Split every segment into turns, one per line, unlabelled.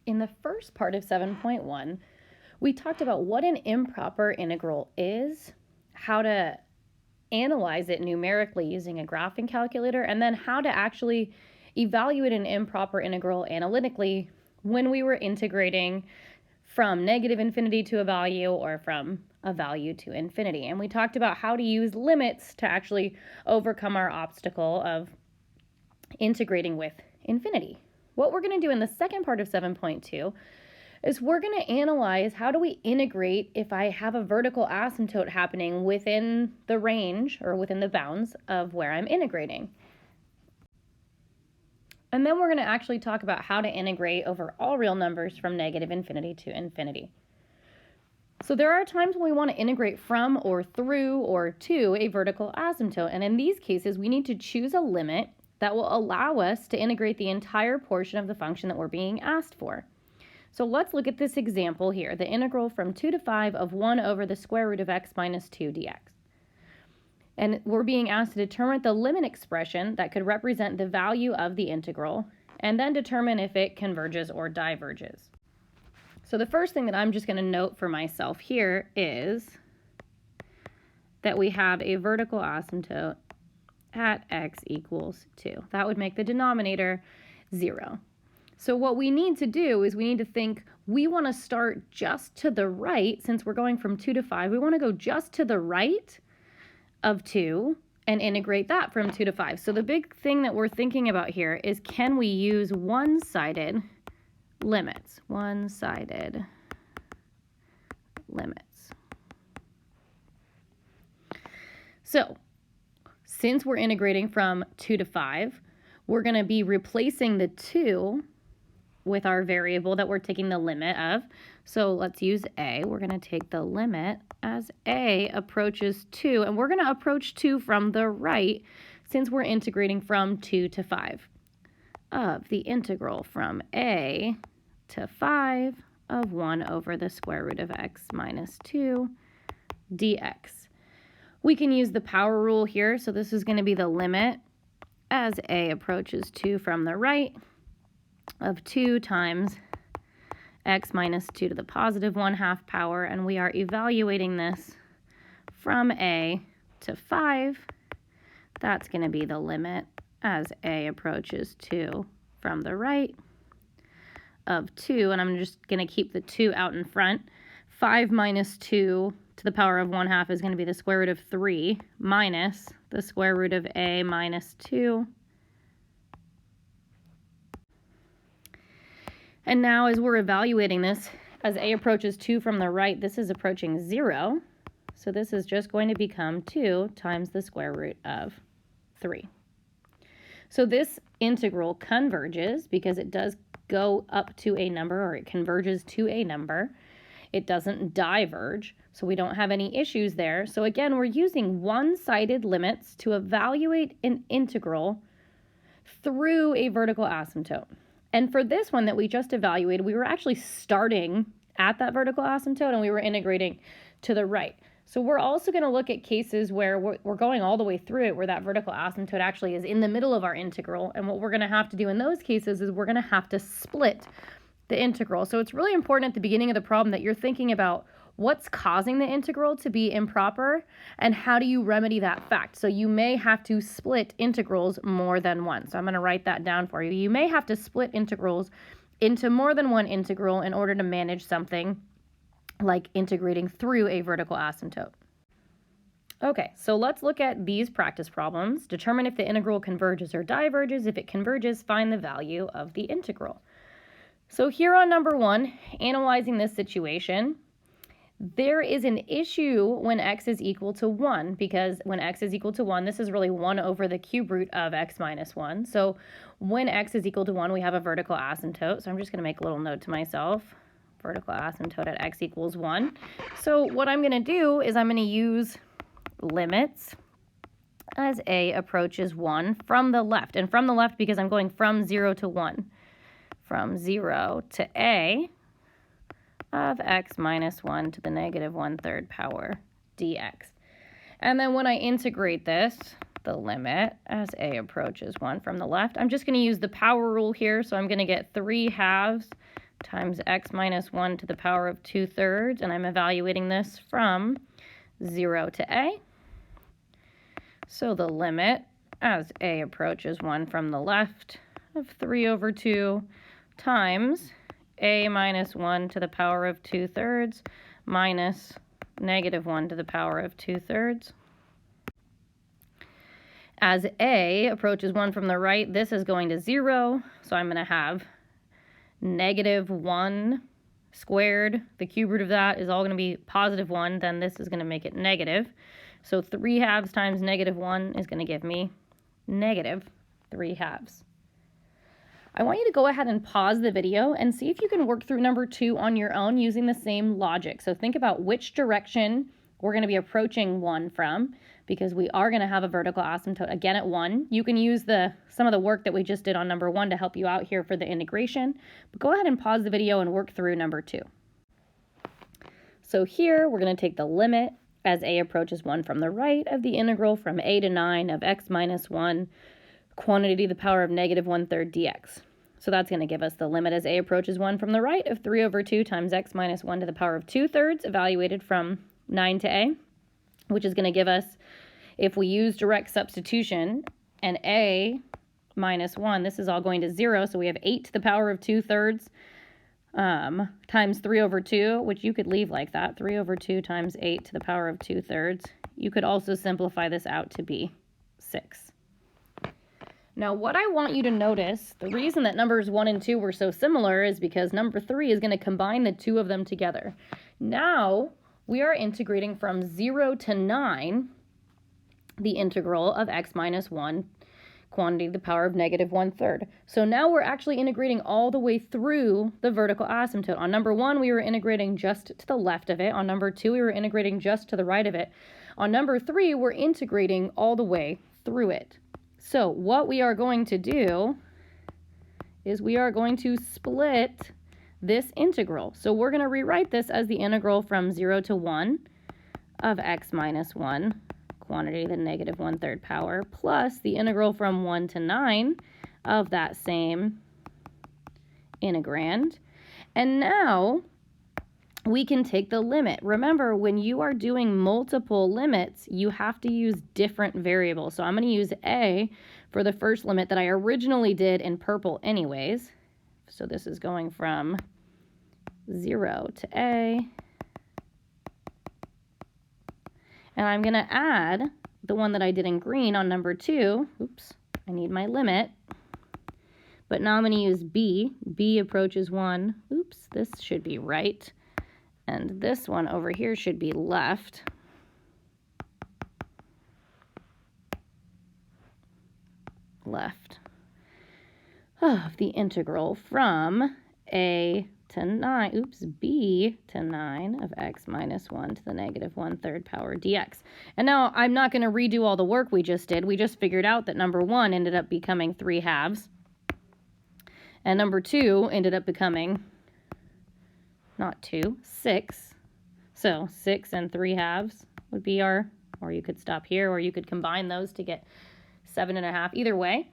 In the first part of 7.1, we talked about what an improper integral is, how to analyze it numerically using a graphing calculator, and then how to actually evaluate an improper integral analytically when we were integrating from negative infinity to a value or from a value to infinity. And we talked about how to use limits to actually overcome our obstacle of integrating with infinity. What we're going to do in the second part of 7.2 is we're going to analyze how do we integrate if I have a vertical asymptote happening within the range or within the bounds of where I'm integrating. And then we're going to actually talk about how to integrate over all real numbers from negative infinity to infinity. So there are times when we want to integrate from or through or to a vertical asymptote. And in these cases, we need to choose a limit that will allow us to integrate the entire portion of the function that we're being asked for. So let's look at this example here, the integral from 2 to 5 of 1 over the square root of x minus 2 dx. And we're being asked to determine the limit expression that could represent the value of the integral, and then determine if it converges or diverges. So the first thing that I'm just going to note for myself here is that we have a vertical asymptote at x equals 2. That would make the denominator 0. So what we need to do is we need to think we want to start just to the right. Since we're going from 2 to 5, we want to go just to the right of 2 and integrate that from 2 to 5. So the big thing that we're thinking about here is, can we use one-sided limits? One-sided limits. So since we're integrating from 2 to 5, we're going to be replacing the 2 with our variable that we're taking the limit of. So let's use a. We're going to take the limit as a approaches 2, and we're going to approach 2 from the right since we're integrating from 2 to 5 of the integral from a to 5 of 1 over the square root of x minus 2 dx. We can use the power rule here, so this is going to be the limit as a approaches 2 from the right of 2 times x minus 2 to the positive 1/2 power, and we are evaluating this from a to 5. That's going to be the limit as a approaches 2 from the right of 2, and I'm just going to keep the 2 out in front. 5 minus 2 to the power of 1/2 is going to be the square root of 3 minus the square root of a minus 2. And now as we're evaluating this, as a approaches 2 from the right, this is approaching 0. So this is just going to become 2 times the square root of 3. So this integral converges because it does go up to a number, or it converges to a number. It doesn't diverge, so we don't have any issues there. So again, we're using one-sided limits to evaluate an integral through a vertical asymptote. And for this one that we just evaluated, we were actually starting at that vertical asymptote and we were integrating to the right. So we're also going to look at cases where we're going all the way through it, where that vertical asymptote actually is in the middle of our integral. And what we're going to have to do in those cases is we're going to have to split the integral. So it's really important at the beginning of the problem that you're thinking about what's causing the integral to be improper and how do you remedy that fact. So you may have to split integrals more than once. So I'm going to write that down for you. You may have to split integrals into more than one integral in order to manage something like integrating through a vertical asymptote. Okay, so let's look at these practice problems. Determine if the integral converges or diverges. If it converges, find the value of the integral. So here on number 1, analyzing this situation, there is an issue when x is equal to 1, because when x is equal to 1, this is really 1 over the cube root of x minus 1. So when x is equal to 1, we have a vertical asymptote. So I'm just going to make a little note to myself. Vertical asymptote at x equals 1. So what I'm going to do is I'm going to use limits as a approaches 1 from the left. And from the left because I'm going from 0 to 1. From 0 to a of x minus 1 to the negative 1/3 power dx. And then when I integrate this, the limit as a approaches 1 from the left, I'm just going to use the power rule here. So I'm going to get 3/2 times x minus 1 to the power of 2/3, and I'm evaluating this from 0 to a. So the limit as a approaches 1 from the left of 3/2 times a minus 1 to the power of 2/3 minus -1 to the power of 2/3. As a approaches 1 from the right, this is going to 0, so I'm going to have -1 squared. The cube root of that is all going to be +1, then this is going to make it negative. So 3/2 times -1 is going to give me -3/2. I want you to go ahead and pause the video and see if you can work through number 2 on your own using the same logic. So think about which direction we're going to be approaching 1 from, because we are going to have a vertical asymptote again at 1. You can use some of the work that we just did on number 1 to help you out here for the integration, but go ahead and pause the video and work through number 2. So here we're going to take the limit as a approaches 1 from the right of the integral from a to 9 of x minus 1 quantity to the power of -1/3 dx. So that's going to give us the limit as a approaches 1 from the right of 3/2 times x minus 1 to the power of 2/3 evaluated from 9 to a, which is going to give us, if we use direct substitution, and a minus 1, this is all going to 0, so we have 8 to the power of 2/3 times 3/2, which you could leave like that, 3/2 times 8 to the power of 2/3. You could also simplify this out to be 6. Now, what I want you to notice, the reason that numbers 1 and 2 were so similar is because number 3 is going to combine the two of them together. Now, we are integrating from 0 to 9 the integral of x minus 1 quantity to the power of -1/3. So now we're actually integrating all the way through the vertical asymptote. On number 1, we were integrating just to the left of it. On number 2, we were integrating just to the right of it. On number 3, we're integrating all the way through it. So what we are going to do is we are going to split this integral. So we're going to rewrite this as the integral from 0 to 1 of x minus 1 quantity to the -1/3 power plus the integral from 1 to 9 of that same integrand. And now we can take the limit. Remember, when you are doing multiple limits, you have to use different variables. So I'm going to use a for the first limit that I originally did in purple anyways. So this is going from 0 to a. And I'm going to add the one that I did in green on number 2. Oops, I need my limit. But now I'm going to use b. b approaches 1. Oops, this should be right. And this one over here should be left. Left of the integral from a to 9, b to 9 of x minus 1 to the -1/3 power dx. And now I'm not going to redo all the work we just did. We just figured out that number 1 ended up becoming 3/2. And number 2 ended up becoming, not 2, 6. So 6 and 3/2 would be our, or you could stop here, or you could combine those to get 7.5. Either way.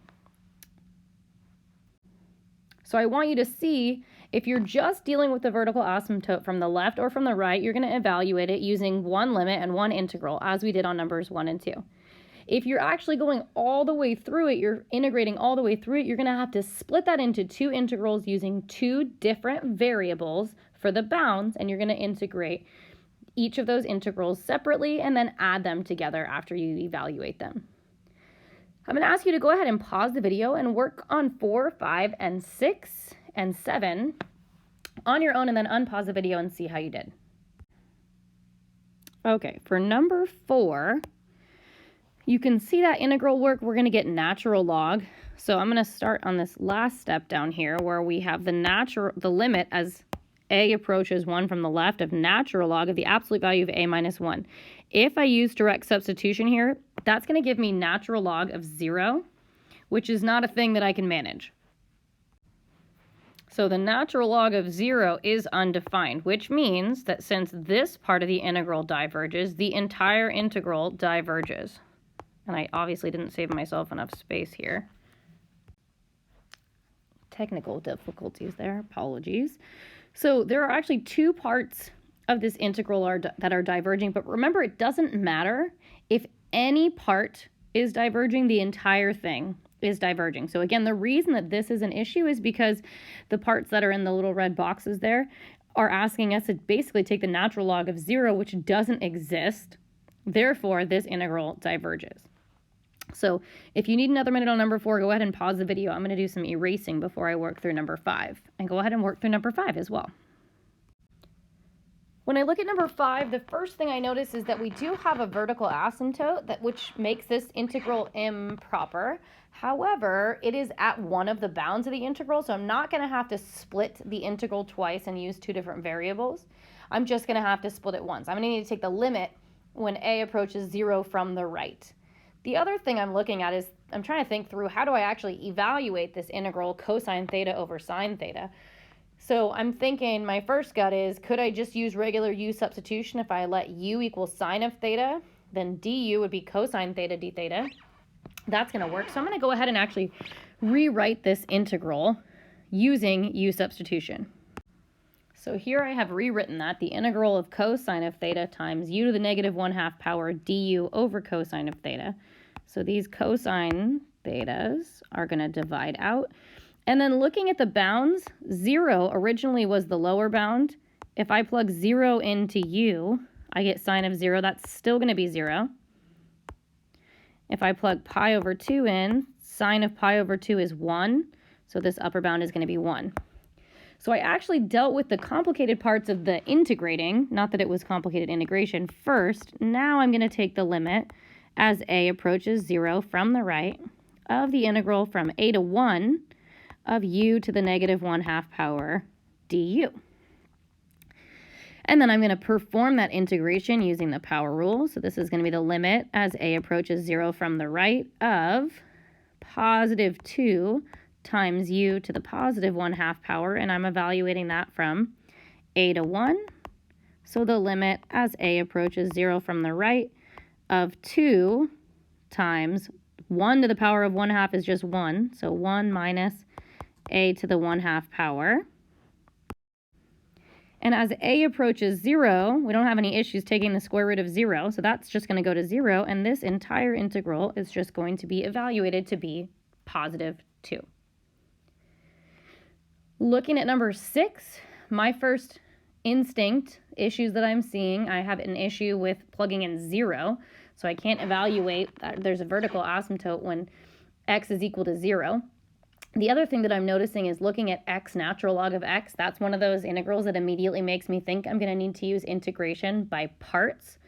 So I want you to see, if you're just dealing with the vertical asymptote from the left or from the right, you're going to evaluate it using one limit and one integral, as we did on numbers 1 and 2. If you're actually going all the way through it, you're integrating all the way through it, you're going to have to split that into two integrals using two different variables for the bounds, and you're going to integrate each of those integrals separately and then add them together after you evaluate them. I'm going to ask you to go ahead and pause the video and work on 4, 5, and 6, and 7 on your own, and then unpause the video and see how you did. Okay, for number 4, you can see that integral work, we're going to get natural log. So I'm going to start on this last step down here where we have the limit as a approaches 1 from the left of natural log of the absolute value of a minus 1. If I use direct substitution here, that's going to give me natural log of 0, which is not a thing that I can manage. So the natural log of 0 is undefined, which means that since this part of the integral diverges, the entire integral diverges. And I obviously didn't save myself enough space here technical difficulties there, apologies. So there are actually two parts of this integral that are diverging, but remember, it doesn't matter if any part is diverging, the entire thing is diverging. So again, the reason that this is an issue is because the parts that are in the little red boxes there are asking us to basically take the natural log of 0, which doesn't exist. Therefore, this integral diverges. So if you need another minute on number 4, go ahead and pause the video. I'm going to do some erasing before I work through number 5. And go ahead and work through number 5 as well. When I look at number 5, the first thing I notice is that we do have a vertical asymptote, which makes this integral improper. However, it is at one of the bounds of the integral, so I'm not going to have to split the integral twice and use two different variables. I'm just going to have to split it once. I'm going to need to take the limit when a approaches 0 from the right. The other thing I'm looking at is I'm trying to think through how do I actually evaluate this integral cosine theta over sine theta. So I'm thinking my first gut is, could I just use regular u substitution? If I let u equal sine of theta, then du would be cosine theta d theta. That's going to work. So I'm going to go ahead and actually rewrite this integral using u substitution. So here I have rewritten that, the integral of cosine of theta times u to the negative 1/2 power du over cosine of theta. So these cosine thetas are going to divide out. And then looking at the bounds, 0 originally was the lower bound. If I plug 0 into u, I get sine of 0. That's still going to be 0. If I plug pi over 2 in, sine of pi over 2 is 1. So this upper bound is going to be 1. So I actually dealt with the complicated parts of the integrating, not that it was complicated integration, first. Now I'm going to take the limit as a approaches 0 from the right of the integral from a to 1 of u to the negative 1/2 power du. And then I'm going to perform that integration using the power rule. So this is going to be the limit as a approaches 0 from the right of positive 2 times u to the positive 1/2 power, and I'm evaluating that from a to 1. So the limit as a approaches 0 from the right of 2 times 1 to the power of 1/2 is just 1. So 1 minus a to the 1/2 power. And as a approaches 0, we don't have any issues taking the square root of 0, so that's just going to go to 0, and this entire integral is just going to be evaluated to be positive 2. Looking at number 6, my first instinct issues that I'm seeing, I have an issue with plugging in 0, so I can't evaluate that there's a vertical asymptote when x is equal to 0. The other thing that I'm noticing is looking at x natural log of x. That's one of those integrals that immediately makes me think I'm going to need to use integration by parts.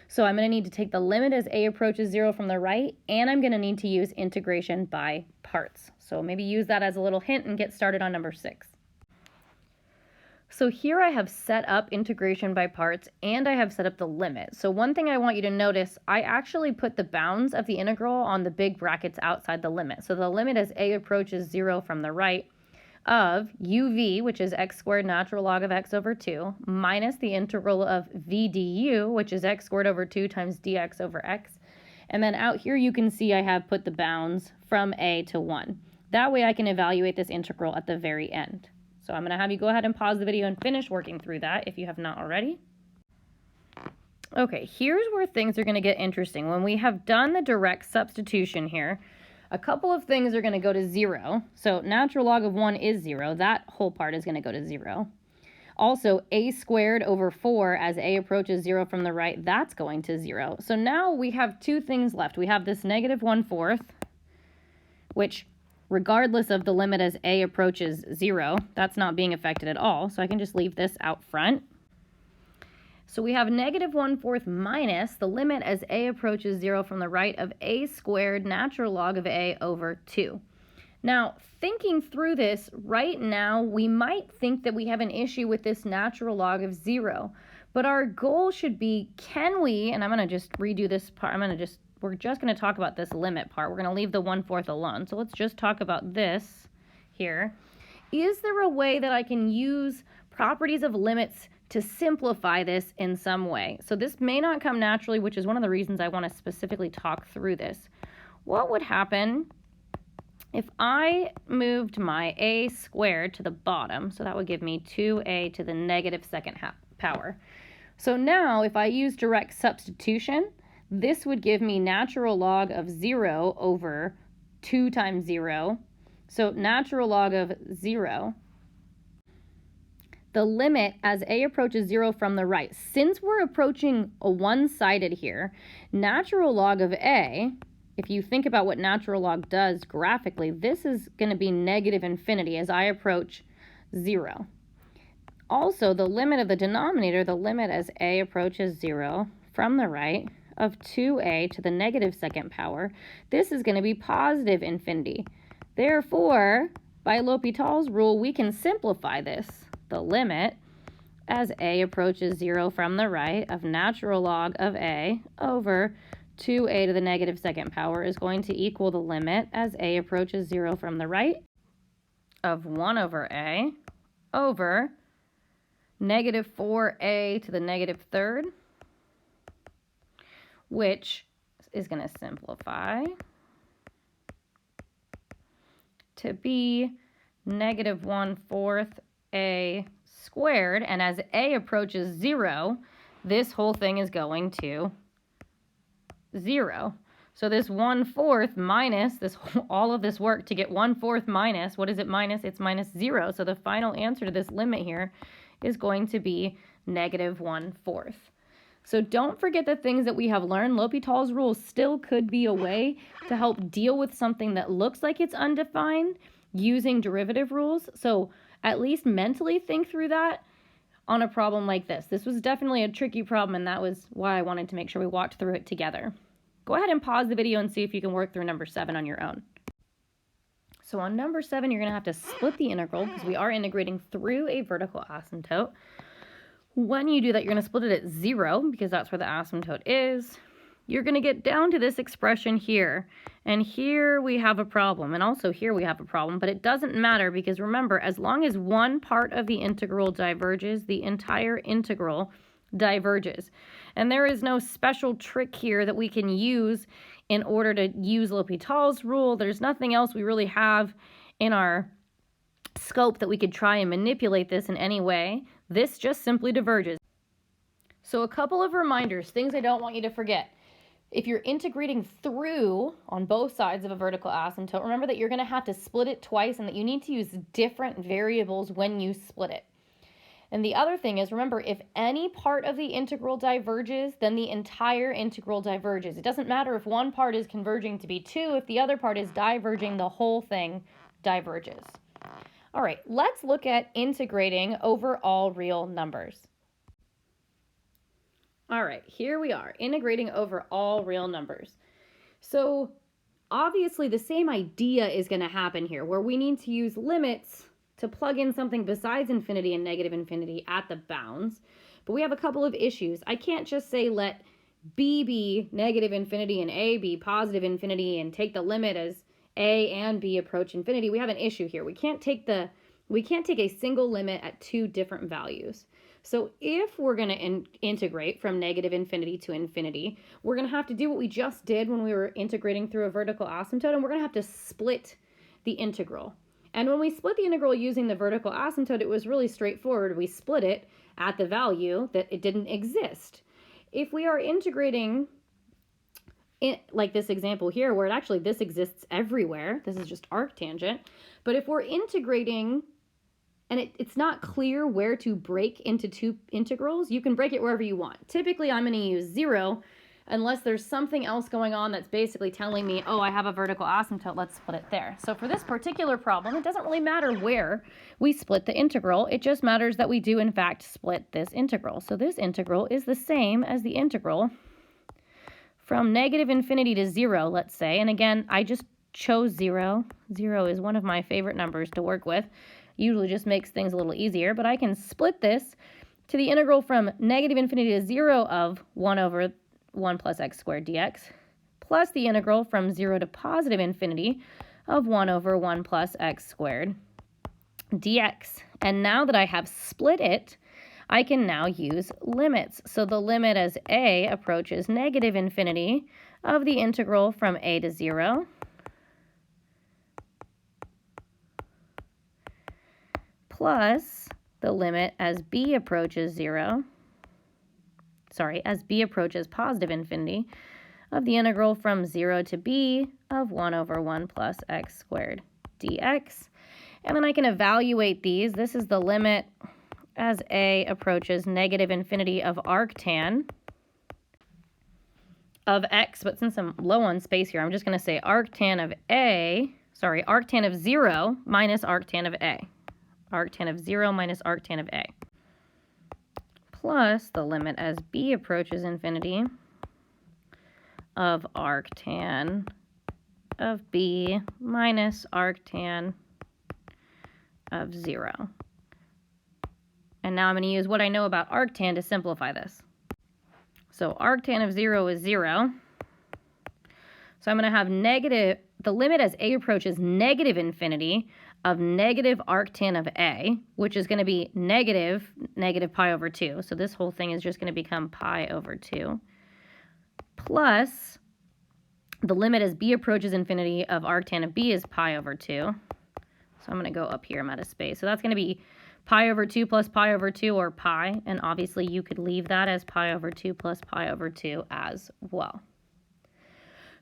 So I'm going to need to take the limit as a approaches 0 from the right, and I'm going to need to use integration by parts. So maybe use that as a little hint and get started on number 6. So here I have set up integration by parts, and I have set up the limit. So one thing I want you to notice, I actually put the bounds of the integral on the big brackets outside the limit. So the limit as a approaches 0 from the right of uv, which is x squared natural log of x over 2, minus the integral of v du, which is x squared over 2 times dx over x. And then out here you can see I have put the bounds from a to 1. That way I can evaluate this integral at the very end. So I'm going to have you go ahead and pause the video and finish working through that if you have not already. Okay, here's where things are going to get interesting. When we have done the direct substitution here, a couple of things are going to go to 0. So natural log of 1 is 0. That whole part is going to go to 0. Also, a squared over 4 as a approaches 0 from the right, that's going to 0. So now we have two things left. We have this negative 1/4, which regardless of the limit as a approaches 0, that's not being affected at all. So I can just leave this out front. So we have negative 1/4 minus the limit as a approaches 0 from the right of a squared natural log of a over 2. Now, thinking through this, right now, we might think that we have an issue with this natural log of 0. But our goal should be, can we, and I'm going to just redo this part, we're just going to talk about this limit part. We're going to leave the 1/4 alone. So let's just talk about this here. Is there a way that I can use properties of limits to simplify this in some way? So this may not come naturally, which is one of the reasons I want to specifically talk through this. What would happen if I moved my a squared to the bottom, so that would give me 2a to the negative second power. So now if I use direct substitution, this would give me natural log of 0 over 2 times 0. So natural log of 0. The limit as a approaches 0 from the right. Since we're approaching a one-sided here, natural log of a, if you think about what natural log does graphically, this is going to be negative infinity as I approach 0. Also, the limit of the denominator, the limit as a approaches 0 from the right of 2a to the negative second power, this is going to be positive infinity. Therefore, by L'Hopital's rule, we can simplify this. The limit as a approaches 0 from the right of natural log of a over 2a to the negative second power is going to equal the limit as a approaches 0 from the right of 1 over a over negative 4a to the negative third, which is going to simplify to be negative 1/4 a squared, and as a approaches 0, this whole thing is going to 0. So this 1/4 minus this all of this work to get 1/4 minus, what is it minus? It's minus 0. So the final answer to this limit here is going to be negative 1/4. So don't forget the things that we have learned. L'Hopital's rule still could be a way to help deal with something that looks like it's undefined using derivative rules. So at least mentally think through that on a problem like this. This was definitely a tricky problem, and that was why I wanted to make sure we walked through it together. Go ahead and pause the video and see if you can work through number 7 on your own. So on number 7, you're going to have to split the integral because we are integrating through a vertical asymptote. When you do that, you're going to split it at 0 because that's where the asymptote is. You're going to get down to this expression here, and here we have a problem, and also here we have a problem, but it doesn't matter because remember, as long as one part of the integral diverges, the entire integral diverges. And there is no special trick here that we can use in order to use L'Hopital's rule. There's nothing else we really have in our scope that we could try and manipulate this in any way. This just simply diverges. So a couple of reminders, things I don't want you to forget. If you're integrating through on both sides of a vertical asymptote, remember that you're going to have to split it twice and that you need to use different variables when you split it. And the other thing is, remember, if any part of the integral diverges, then the entire integral diverges. It doesn't matter if one part is converging to be 2, if the other part is diverging, the whole thing diverges. All right, let's look at integrating over all real numbers. All right, here we are, integrating over all real numbers. So obviously the same idea is going to happen here, where we need to use limits to plug in something besides infinity and negative infinity at the bounds. But we have a couple of issues. I can't just say let b be negative infinity and a be positive infinity and take the limit as a and b approach infinity. We have an issue here. We can't take a single limit at 2 different values. So if we're going to integrate from negative infinity to infinity, we're going to have to do what we just did when we were integrating through a vertical asymptote, and we're going to have to split the integral. And when we split the integral using the vertical asymptote, it was really straightforward. We split it at the value that it didn't exist. If we are integrating like this example here, where this exists everywhere, this is just arctangent, but if we're integrating and it's not clear where to break into 2 integrals, you can break it wherever you want. Typically, I'm going to use 0 unless there's something else going on that's basically telling me, oh, I have a vertical asymptote, let's split it there. So for this particular problem, it doesn't really matter where we split the integral. It just matters that we do, in fact, split this integral. So this integral is the same as the integral from negative infinity to 0, let's say. And again, I just chose 0. 0 is one of my favorite numbers to work with. Usually just makes things a little easier, but I can split this to the integral from negative infinity to 0 of 1 over 1 plus x squared dx, plus the integral from 0 to positive infinity of 1 over 1 plus x squared dx. And now that I have split it, I can now use limits. So the limit as a approaches negative infinity of the integral from a to 0 plus the limit as b approaches 0, as b approaches positive infinity, of the integral from 0 to b of 1 over 1 plus x squared dx. And then I can evaluate these. This is the limit as a approaches negative infinity of arctan of x, but since I'm low on space here, I'm just going to say arctan of 0 minus arctan of a. Arctan of 0 minus arctan of a. Plus the limit as b approaches infinity of arctan of b minus arctan of 0. And now I'm going to use what I know about arctan to simplify this. So arctan of 0 is 0. So I'm going to have negative, the limit as a approaches negative infinity of negative arctan of a, which is going to be negative pi over 2. So this whole thing is just going to become pi over 2. Plus the limit as b approaches infinity of arctan of b is pi over 2. So I'm going to go up here, I'm out of space. So that's going to be pi over 2 plus pi over 2, or pi, and obviously you could leave that as pi over 2 plus pi over 2 as well.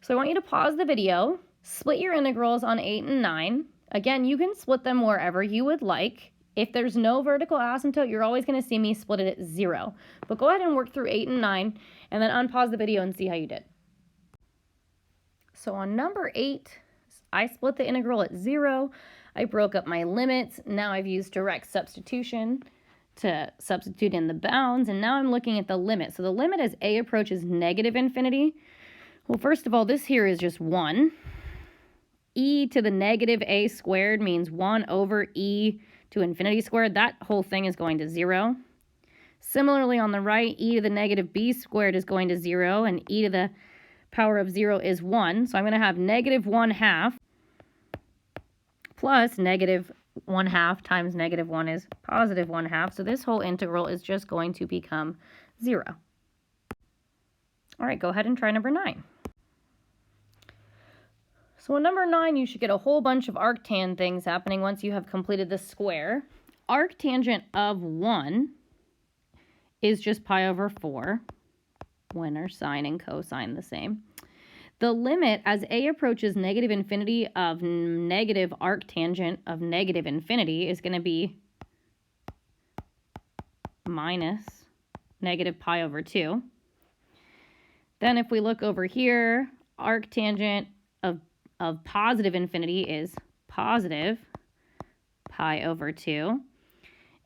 So I want you to pause the video, split your integrals on 8 and 9. Again, you can split them wherever you would like. If there's no vertical asymptote, you're always going to see me split it at 0. But go ahead and work through 8 and 9, and then unpause the video and see how you did. So on number 8, I split the integral at 0. I broke up my limits. Now I've used direct substitution to substitute in the bounds, and now I'm looking at the limit. So the limit as a approaches negative infinity. Well, first of all, this here is just 1. E to the negative a squared means 1 over e to infinity squared. That whole thing is going to 0. Similarly, on the right, e to the negative b squared is going to 0, and e to the power of 0 is 1. So I'm going to have negative 1/2 plus negative 1/2 times negative 1 is positive 1/2. So this whole integral is just going to become 0. All right, go ahead and try number 9. So in number 9, you should get a whole bunch of arctan things happening once you have completed the square. Arctangent of 1 is just pi over 4, when are sine and cosine the same. The limit as a approaches negative infinity of negative arctangent of negative infinity is going to be minus negative pi over 2. Then if we look over here, arctangent of positive infinity is positive pi over 2,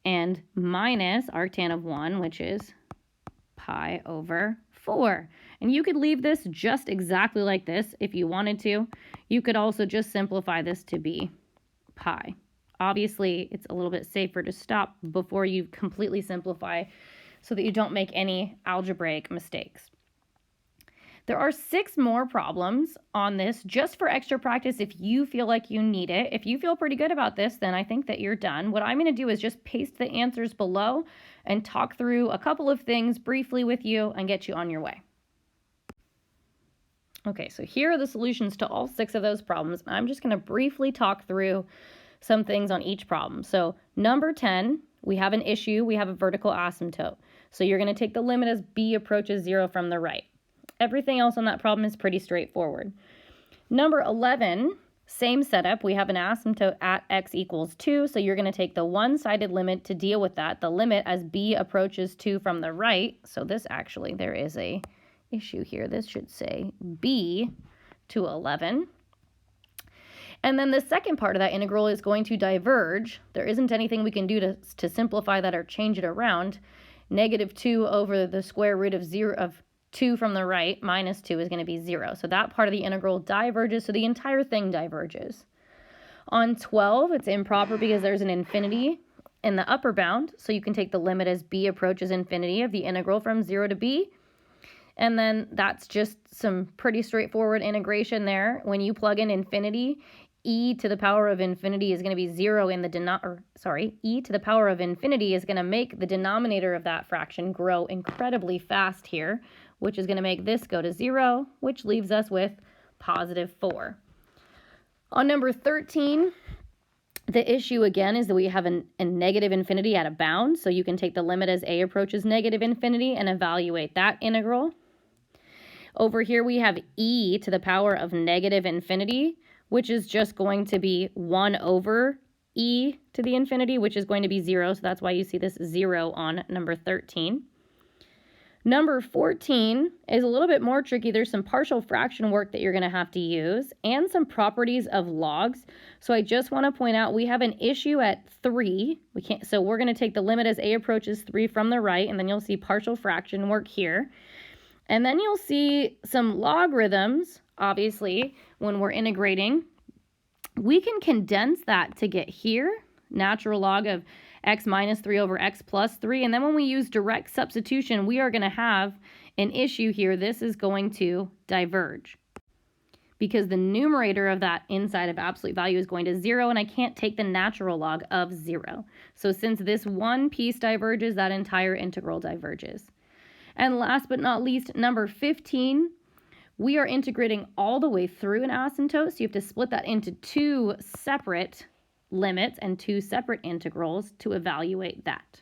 and minus arctan of 1, which is pi over 4. And you could leave this just exactly like this if you wanted to. You could also just simplify this to be pi. Obviously, it's a little bit safer to stop before you completely simplify so that you don't make any algebraic mistakes. There are 6 more problems on this just for extra practice if you feel like you need it. If you feel pretty good about this, then I think that you're done. What I'm going to do is just paste the answers below and talk through a couple of things briefly with you and get you on your way. Okay, so here are the solutions to all 6 of those problems. I'm just going to briefly talk through some things on each problem. So number 10, we have an issue. We have a vertical asymptote. So you're going to take the limit as b approaches 0 from the right. Everything else on that problem is pretty straightforward. Number 11, same setup. We have an asymptote at x equals 2. So you're going to take the one-sided limit to deal with that. The limit as b approaches 2 from the right. So this actually, there is a issue here. This should say b to 11. And then the second part of that integral is going to diverge. There isn't anything we can do to simplify that or change it around. Negative 2 over the square root of 2 from the right minus 2 is going to be 0. So that part of the integral diverges, so the entire thing diverges. On 12, it's improper because there's an infinity in the upper bound. So you can take the limit as b approaches infinity of the integral from 0 to b. And then that's just some pretty straightforward integration there. When you plug in infinity, e to the power of infinity is going to be 0 in the e to the power of infinity is going to make the denominator of that fraction grow incredibly fast here, which is going to make this go to 0, which leaves us with positive 4. On number 13, The issue, again, is that we have a negative infinity at a bound, so you can take the limit as a approaches negative infinity and evaluate that integral. Over here, we have e to the power of negative infinity, which is just going to be 1 over e to the infinity, which is going to be 0, so that's why you see this 0 on number 13. Number 14 is a little bit more tricky. There's some partial fraction work that you're going to have to use and some properties of logs. So I just want to point out we have an issue at 3. So we're going to take the limit as a approaches 3 from the right, and then you'll see partial fraction work here. And then you'll see some logarithms, obviously, when we're integrating. We can condense that to get here, natural log of x minus 3 over x plus 3. And then when we use direct substitution, we are going to have an issue here. This is going to diverge because the numerator of that inside of absolute value is going to 0, and I can't take the natural log of 0. So since this one piece diverges, that entire integral diverges. And last but not least, number 15, we are integrating all the way through an asymptote, so you have to split that into 2 separate limits and 2 separate integrals to evaluate that.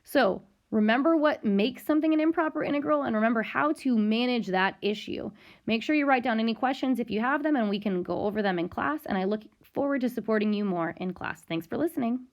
So remember what makes something an improper integral, and remember how to manage that issue. Make sure you write down any questions if you have them, and we can go over them in class, and I look forward to supporting you more in class. Thanks for listening.